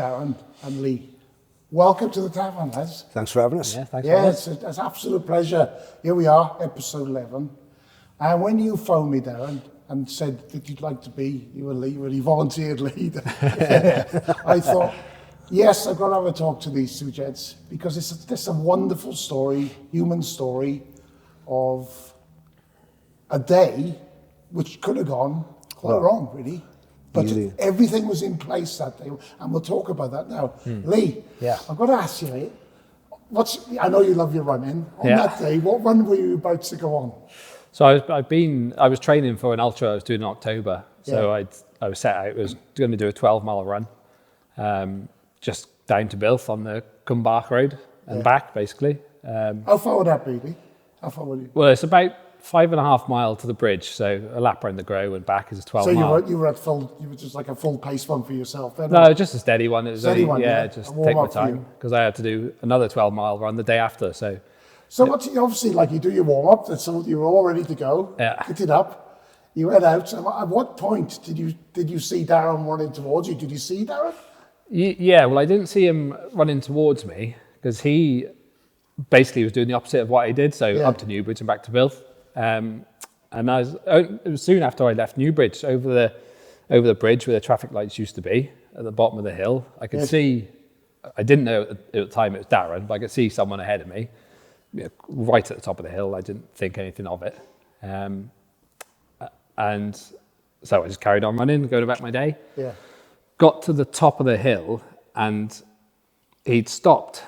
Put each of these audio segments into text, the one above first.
Darren and Lee. Welcome to the tavern, lads. Thanks for having us. Yeah, thanks for having us. It's an absolute pleasure. Here we are, episode 11. And when you phoned me, Darren, and said that you'd like to be, you and Lee, when you volunteered lead, I thought, yes, I've got to have a talk to these two gents, because it's a wonderful story, human story, of a day which could have gone quite wrong, really. But easily. Everything was in place that day, and we'll talk about that now. Lee, I've got to ask you, mate, I know you love your running. On that day, what run were you about to go on? So I was training for an ultra I was doing in October. So I was set out, I was going to do a 12-mile run, just down to Builth on the Cumbark Road and back, basically. How far would that be, Lee? How far would you? Well, it's about 5.5 miles to the bridge, so a lap around the Grow and back is a 12 mile. So you were just like a full pace one for yourself then? No, just a steady one. It was steady one, just take my time, because I had to do another 12-mile run the day after. So obviously, like, you do your warm up, so you were all ready to go. Yeah. Get it up. You head out. At what point did you see Darren running towards you? Did you see Darren? Yeah. Well, I didn't see him running towards me, because he basically was doing the opposite of what I did. So up to Newbridge and back to Builth. And it was soon after I left Newbridge, over the bridge where the traffic lights used to be at the bottom of the hill. I could see, I didn't know at the time it was Darren, but I could see someone ahead of me, right at the top of the hill. I didn't think anything of it. And so I just carried on running, going about my day. Yeah. Got to the top of the hill and he'd stopped.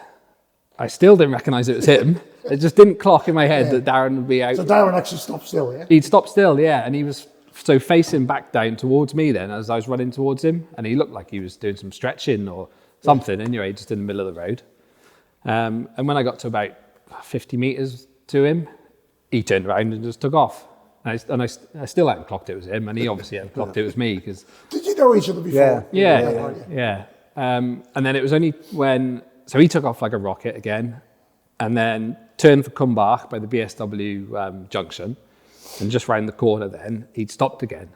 I still didn't recognise it was him. It just didn't clock in my head that Darren would be out. So Darren actually stopped still, yeah? He'd stopped still, and he was so facing back down towards me then as I was running towards him, and he looked like he was doing some stretching or something, anyway, just in the middle of the road. And when I got to about 50 metres to him, he turned around and just took off. And I still hadn't clocked it was him, and he obviously hadn't clocked it was me. Cause, Did you know each other before? Yeah. And then it was only so he took off like a rocket again, and then turned for Cumbark by the BSW junction, and just round the corner then, he'd stopped again.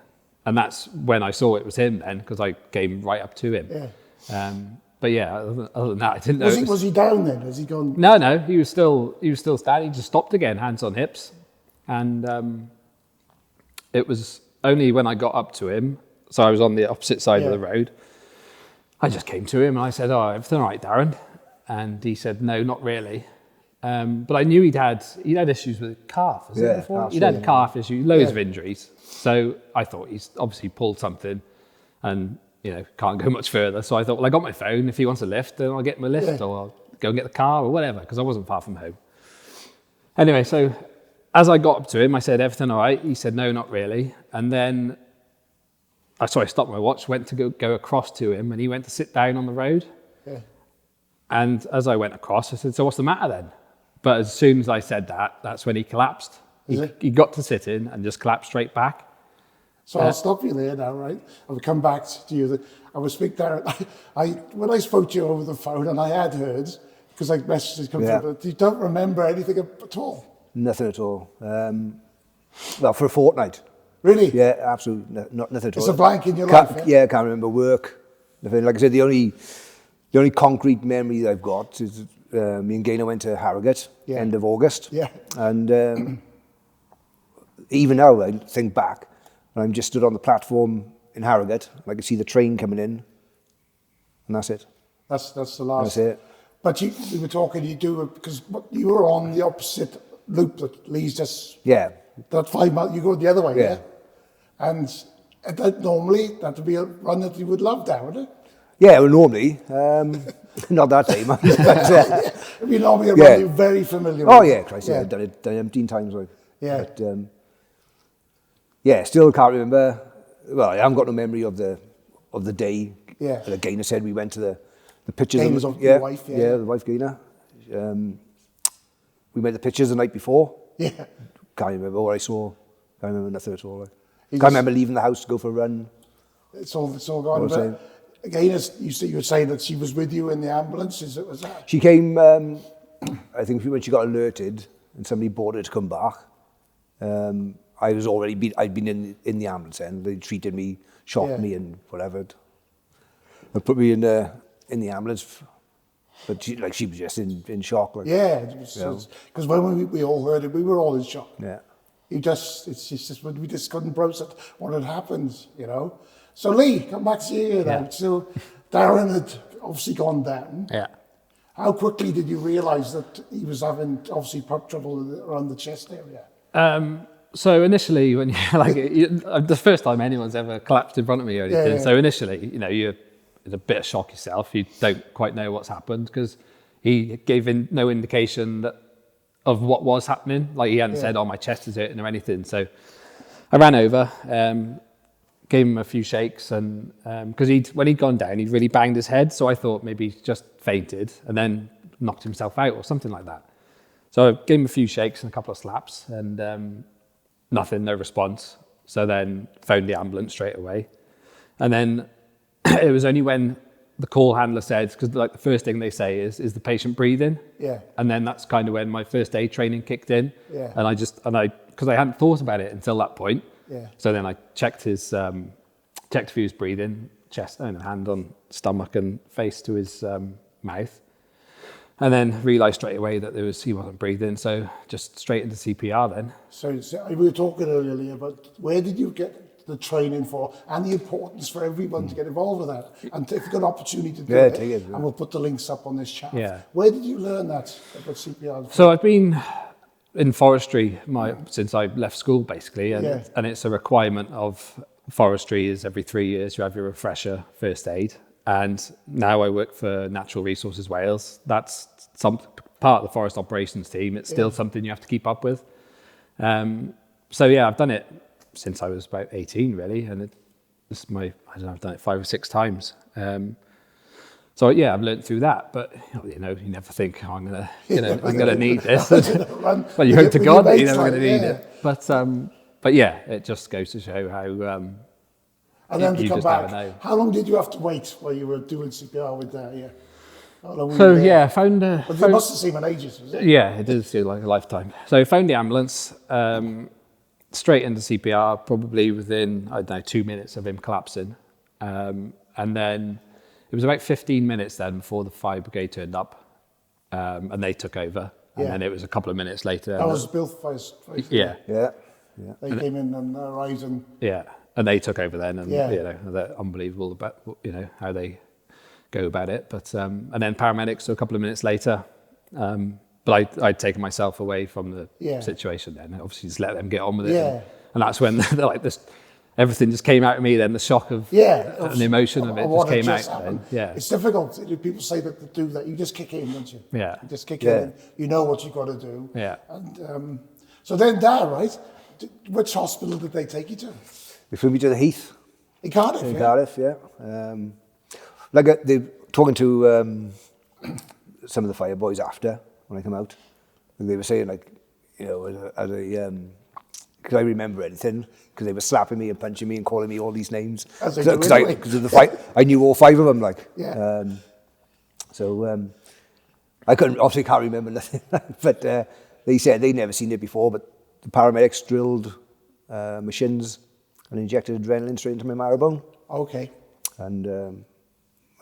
And that's when I saw it was him then, because I came right up to him. Yeah. But yeah, other than that, I didn't know. Was he down then? Has he gone? No, he was still standing. He just stopped again, hands on hips. And it was only when I got up to him, so I was on the opposite side of the road, I just came to him and I said, "Oh, everything all right, Darren?" And he said, "No, not really." But I knew he'd had issues with calf. Was it before? He'd had calf issues, loads of injuries. So I thought he's obviously pulled something, and can't go much further. So I thought, well, I got my phone. If he wants a lift, then I'll get him a lift, or I'll go and get the car or whatever, because I wasn't far from home. Anyway, so as I got up to him, I said, "Everything all right?" He said, "No, not really." And then I stopped my watch, went to go across to him, and he went to sit down on the road. Yeah. And as I went across, I said, "So what's the matter then?" But as soon as I said that, that's when he collapsed. He got to sit in and just collapsed straight back. So I'll stop you there now, right? I will come back to you. I will speak there. When I spoke to you over the phone, and I had heard, because like messages come through, but you don't remember anything at all? Nothing at all. Well, for a fortnight. Really? Yeah, absolutely nothing at all. It's a blank in your life. Yeah, I can't remember work. Nothing. Like I said, the only concrete memory that I've got is me and Gaynor went to Harrogate end of August. Yeah. And even now, I think back, and I'm just stood on the platform in Harrogate, and I can see the train coming in, and that's it. That's the last. That's it. But we were talking, because you were on the opposite loop that Lee's just... Yeah. That 5 miles, you go the other way, yeah? And normally, that would be a run that you would love, Darren, would it? Yeah, well, normally. Not that day, man. It'd be normally a run you're very familiar with. Oh, yeah, Christ, I've done it 17 times. Like. Yeah. But, still can't remember. Well, I haven't got no memory of the day. Yeah. Like Gaynor said, we went to the pictures. Gaynor's of your wife, Yeah, the wife Gaynor. We made the pictures the night before. Yeah. Can't remember what I saw. Can't remember nothing at all. Can't remember leaving the house to go for a run. It's all gone. But again, you were saying that she was with you in the ambulance. Was that? She came. I think when she got alerted and somebody brought her to come back. I'd been in the ambulance, and they treated me, shocked me, and whatever. They put me in in the ambulance, but she was just in shock. Like, yeah, because when we all heard it, we were all in shock. Yeah. It's just we just couldn't process what had happened, you know. So Lee, come back to you then. Yeah. So Darren had obviously gone down. Yeah. How quickly did you realise that he was having obviously trouble around the chest area? So initially, when the first time anyone's ever collapsed in front of me or anything. Yeah. So initially, you're in a bit of shock yourself. You don't quite know what's happened because he gave no indication of what was happening. Like he hadn't said, "Oh, my chest is hurting" or anything. So I ran over, gave him a few shakes, and because when he'd gone down, he'd really banged his head. So I thought maybe he just fainted and then knocked himself out or something like that. So I gave him a few shakes and a couple of slaps, and nothing, no response. So then phoned the ambulance straight away, and then it was only when the call handler said, because like the first thing they say is the patient breathing? Yeah. And then that's kind of when my first aid training kicked in. Yeah. And because I hadn't thought about it until that point. Yeah. So then I checked if he was breathing, chest and hand on stomach and face to his mouth. And then realised straight away that he wasn't breathing. So just straight into CPR then. So we were talking earlier about where did you get the training for and the importance for everyone to get involved with that. And if you've got an opportunity to do it, and we'll put the links up on this chat. Yeah. Where did you learn that about CPR? So I've been in forestry since I left school basically, and it's a requirement of forestry is every 3 years you have your refresher first aid. And now I work for Natural Resources Wales. That's some part of the forest operations team. It's still something you have to keep up with. So yeah, I've done it since I was about 18 really, and I've done it 5 or 6 times. So yeah, I've learned through that, but you never think, I'm gonna need this. Well, you hope to God that you're never gonna need it. But yeah, it just goes to show how. And then to come back, how long did you have to wait while you were doing CPR with that? Yeah. I found. But it must have seemed ages, was it? Yeah, it did feel like a lifetime. So I found the ambulance. Straight into CPR, probably within, 2 minutes of him collapsing. And then it was about 15 minutes then before the fire brigade turned up, and they took over. And then it was a couple of minutes later. That was Builth Fire. Yeah. They came in and arrived and... Yeah, and they took over then, and they're unbelievable about how they go about it. But and then paramedics, so a couple of minutes later. But I'd taken myself away from the situation then. Obviously, just let them get on with it. And that's when everything just came out of me then, the shock of and the emotion of it just came out then. Yeah. It's difficult. People say that to do that. You just kick in, don't you? Yeah. You just kick in. You know what you've got to do. Yeah. And so then there, right? Which hospital did they take you to? They flew me to the Heath. In Cardiff, In Cardiff, yeah. They're talking to some of the fire boys after, when I come out. And they were saying, because I remember anything, because they were slapping me and punching me and calling me all these names. Because of the fight, I knew all 5 of them, I obviously can't remember nothing, but they said they'd never seen it before, but the paramedics drilled machines and injected adrenaline straight into my marrow bone. Okay. And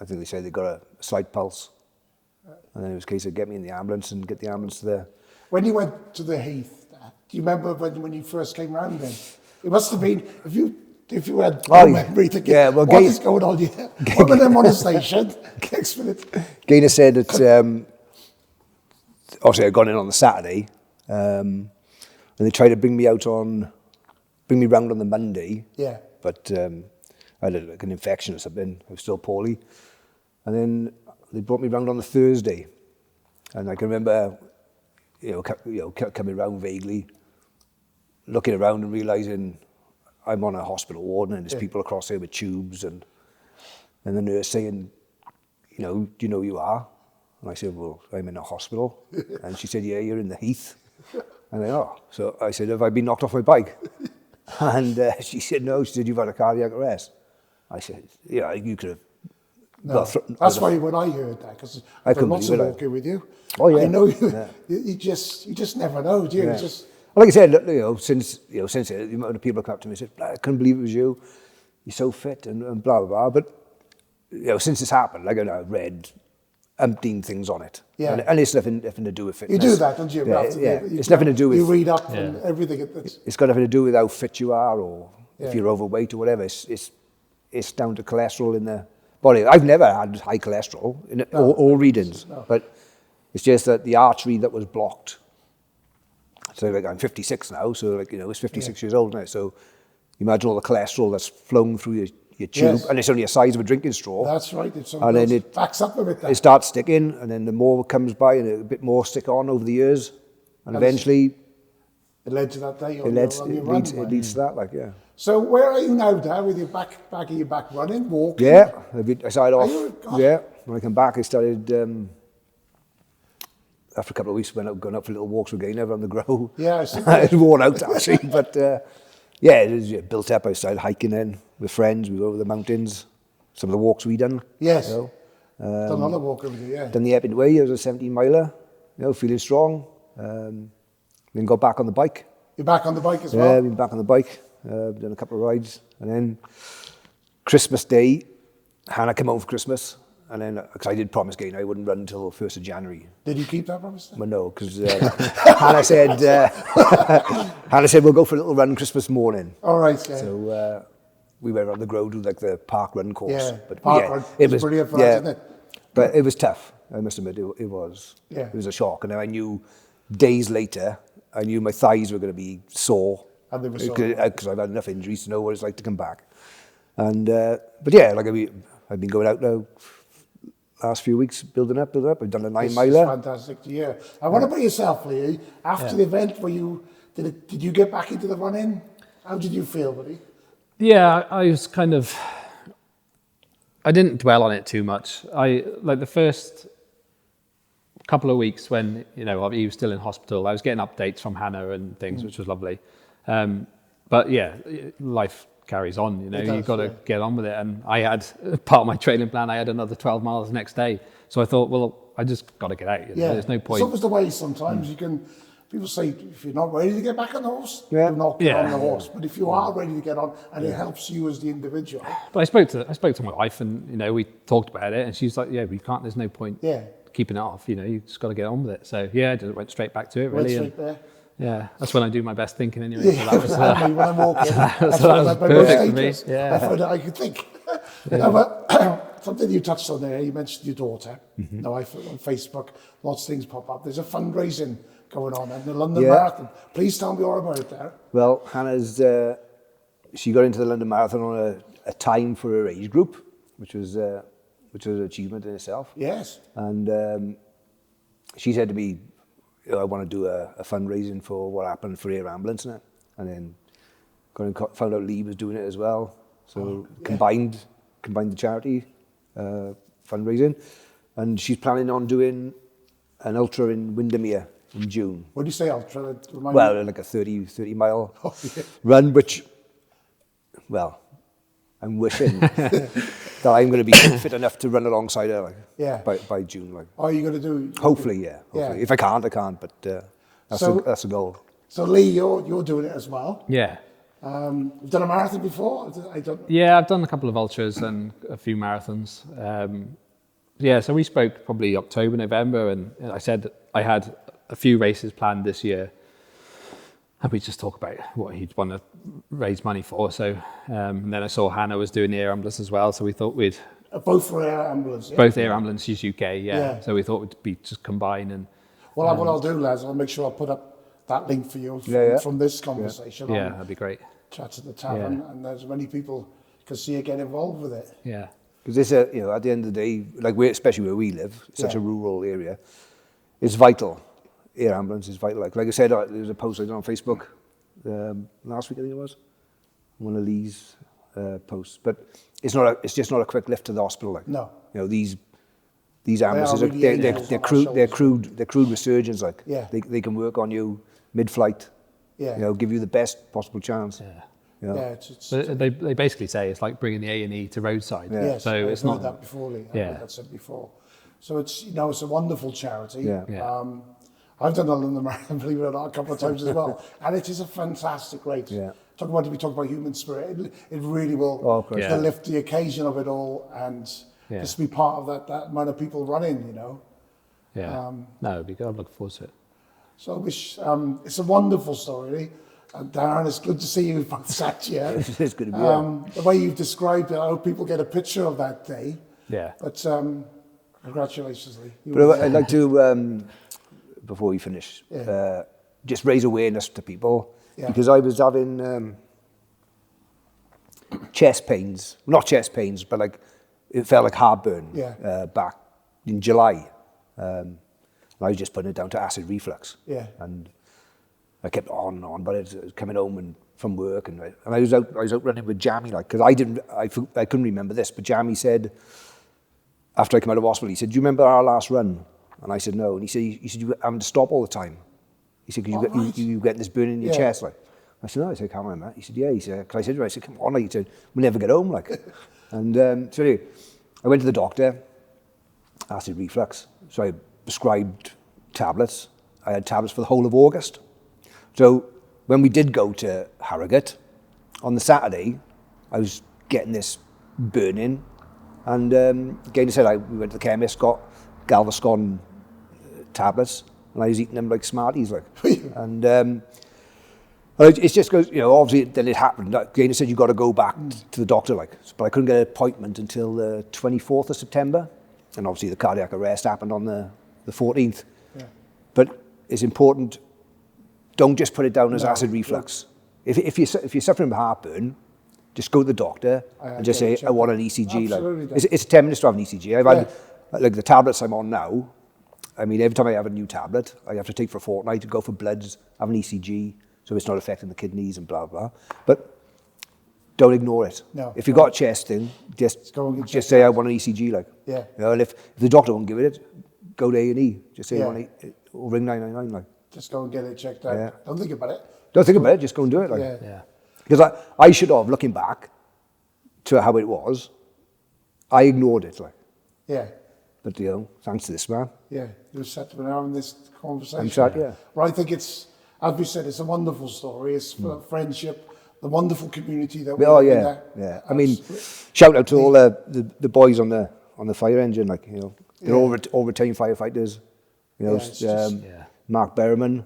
I think they said they got a slight pulse. And then it was a case of get me in the ambulance and get the ambulance to there. When you went to the Heath, do you remember when you first came round then? It must have been, if you had memory to get, what is going on here? What were them on the station? Next minute. Gaynor said that, obviously I'd gone in on the Saturday, and they tried to bring me round on the Monday. Yeah. But I had an infection or something. I was still poorly. And then they brought me round on the Thursday, and I can remember, coming round vaguely, looking around and realising I'm on a hospital ward and there's people across there with tubes, and the nurse saying, do you know who you are? And I said, well, I'm in a hospital. And she said, yeah, you're in the Heath. And so I said, have I been knocked off my bike? And she said, no. She said, you've had a cardiac arrest. I said, yeah, you could have. No, that's why when I heard that, because I've done lots of walking with you. Oh yeah, I know you just never know, do you? Yeah. Like I said, since the amount of people come up to me and said, I couldn't believe it was you. You're so fit and blah blah blah. But since it's happened, like I've read umpteen things on it. Yeah. And it's nothing to do with fitness. You do that, don't you? Yeah. It's nothing to do with... You read up and everything. It's got nothing to do with how fit you are or if you're overweight or whatever. It's down to cholesterol in the body. I've never had high cholesterol in all readings, but it's just that the artery that was blocked. So like I'm 56 now, so it's 56 years old now. So imagine all the cholesterol that's flowing through your tube, and it's only the size of a drinking straw. That's right. And then it backs up a bit. It starts sticking, and then the more comes by, and a bit more stick on over the years, and eventually it led to that day. It leads to that, So where are you now, Dad? With your back of your back running, walking? Yeah, I started off. When I come back, I started. After a couple of weeks, going out for little walks with Gaynor on the Grow. Yeah, I see. I was worn out actually, but it was built up. I started hiking then with friends. We were over the mountains. Some of the walks we done. Yes. Done another walk over there. Done the Epping Way. It was a 17-miler. Feeling strong. Then got back on the bike. You're back on the bike as well. Yeah, been back on the bike. Done a couple of rides, and then Christmas Day, Hannah came home for Christmas. And then, because I did promise Gaynor I wouldn't run until 1st of January. Did you keep that promise? Well, no, because Hannah said, we'll go for a little run Christmas morning. All right, yeah. So we went on the Grow to the park run course. Yeah, but park run. It was brilliant for us, isn't it? But it was tough, I must admit, it was. Yeah. It was a shock. And then I knew days later, I knew my thighs were going to be sore. And they were sore. Because I've had enough injuries to know what it's like to come back. And, but yeah, I've been going out now last few weeks, building up. I've done a 9-miler. It's fantastic to hear. I want to put yourself, Lee, after the event, did you get back into the running? How did you feel, buddy? Yeah, I was I didn't dwell on it too much. The first couple of weeks when, he was still in hospital, I was getting updates from Hannah and things, which was lovely. But yeah, life carries on, you've got to get on with it. And I had part of my training plan, I had another 12 miles the next day. So I thought, well, I just got to get out. There's no point. It's always the way sometimes people say, if you're not ready to get back on the horse, do not get on the horse. But if you are ready to get on, and it helps you as the individual. But I spoke to my wife, and we talked about it, and she's like, there's no point keeping it off. You just got to get on with it. So I just went straight back to it, really. Went straight there. Yeah, that's when I do my best thinking anyway. Yeah, so that was, exactly. When I'm walking, that was perfect for me. Yeah. I find that I could think. No, but something you touched on there, you mentioned your daughter. Now, on Facebook, lots of things pop up. There's a fundraising going on and the London Marathon. Please tell me all about it there. Well, Hannah's, she got into the London Marathon on a time for her age group, which was an achievement in itself. Yes. And she said to me, I want to do a fundraising for what happened for Air Ambulance now. And then found out Lee was doing it as well. So combined the charity fundraising. And she's planning on doing an ultra in Windermere in June. What do you say, ultra? Well, like a 30-mile run, which, well, I'm wishing that I'm going to be fit enough to run alongside her by June. Are you going to do? Hopefully, yeah. Hopefully. If I can't, I can't. But that's the goal. So Lee, you're doing it as well. Yeah. You've done a marathon before? Yeah, I've done a couple of ultras and a few marathons. So we spoke probably October, November, and I said I had a few races planned this year. And we just talk about what he'd want to raise money for. So, and then I saw Hannah was doing the Air Ambulance as well. So we thought we'd... both for Air Ambulance, yeah? Both Air Ambulances UK, yeah. So we thought we'd be just combine and... Well, what I'll do, lads, I'll make sure I'll put up that link for you from this conversation. Yeah, that'd be great. Chats at the tavern, and as many people can see you get involved with it. Yeah. Because this, at the end of the day, especially where we live, such a rural area, it's vital. Air Ambulance is vital. Like I said, there was a post I did on Facebook last week, I think it was, one of Lee's posts. But it's just not a quick lift to the hospital. No. These ambulances, they're crude with surgeons. They can work on you mid-flight. Yeah. Give you the best possible chance. Yeah. They basically say it's like bringing the A&E to roadside. Yeah. Yes, so I've heard that before, Lee. I've heard that said before. So it's it's a wonderful charity. Yeah. I've done the London Marathon, believe it or not, a couple of times as well, and it is a fantastic race. Yeah. We talk about human spirit. It really will lift the occasion of it all, and just to be part of that amount of people running, you know. Yeah. No, it'd be good. I'm looking forward to it. So I wish, it's a wonderful story. Darren, it's good to see you both sat here. It's good to be here. The way you've described it, I hope people get a picture of that day. Yeah. But congratulations, Lee. But I'd like to, before we finish, just raise awareness to people, because I was having chest pains, not chest pains, but like it felt like heartburn back in July. I was just putting it down to acid reflux. Yeah. And I kept on and on, but I was coming home and from work, and I was out running with Jamie, like, because I couldn't remember this, but Jamie said, after I came out of hospital, he said, "Do you remember our last run?" And I said, "No." And he said, "You having to stop all the time?" He said, "Because you get this burning in your chest, like." I said, "No." I said, "I can't remember that." He said, "Yeah." He said, "Cause I said, come on," like, he said, "We'll never get home," like. And so anyway, I went to the doctor, acid reflux. So I prescribed tablets. I had tablets for the whole of August. So when we did go to Harrogate, on the Saturday, I was getting this burning. And again, I said, we went to the chemist, got Galveston tablets, and I was eating them like Smarties, like. And it's just because, you know, obviously then it happened. Again, I said, you've got to go back to the doctor, like. But I couldn't get an appointment until the 24th of September. And obviously the cardiac arrest happened on the 14th. Yeah. But it's important, don't just put it down as acid reflux. If you're suffering from heartburn, just go to the doctor and just say, I want an ECG. Like, it's 10 minutes to have an ECG. I've had, like, the tablets I'm on now, I mean, every time I have a new tablet, I have to take for a fortnight to go for bloods, have an ECG, so it's not affecting the kidneys and blah, blah. But don't ignore it. No, if you've got a chest thing, just say, I want an ECG. Like, you know, and if the doctor won't give it, go to A&E. Just say, or ring 999. Like. Just go and get it checked out. Yeah. Don't think about it. Don't think about it, just go and do it. Like. Because I should have, looking back to how it was, I ignored it. Like. Yeah. But, you know, thanks to this man. Yeah, you sat when having this conversation. I'm sat, Well, I think it's, as we said, it's a wonderful story. It's for friendship, the wonderful community that we live in there. Yeah. I mean, shout out to all the boys on the fire engine, like, you know, they're all retained firefighters. You know, Mark Berriman,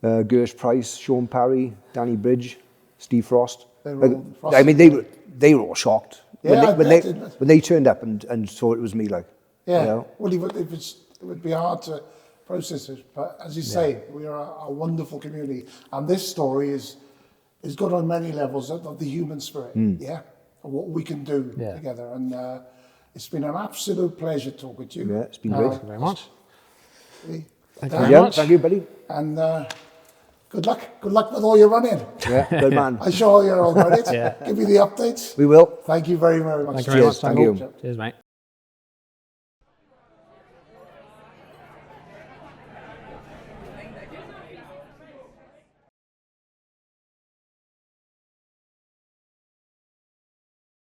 Gersh Price, Sean Parry, Danny Bridge, Steve Frost. I mean, they were all shocked when they turned up and saw it was me. Like, you know? Well, it would be hard to process it, but as you say, we are a wonderful community, and this story is good on many levels of the human spirit. And what we can do together, and it's been an absolute pleasure talking to you. Yeah, it's been great. Thank you very much. Thank you very much. Thank you, buddy. And good luck with all your running. Yeah, good man. I'm sure you're all about it. Give me the updates. We will. Thank you very, very much. Thank you very much. Thank you. Cheers, mate.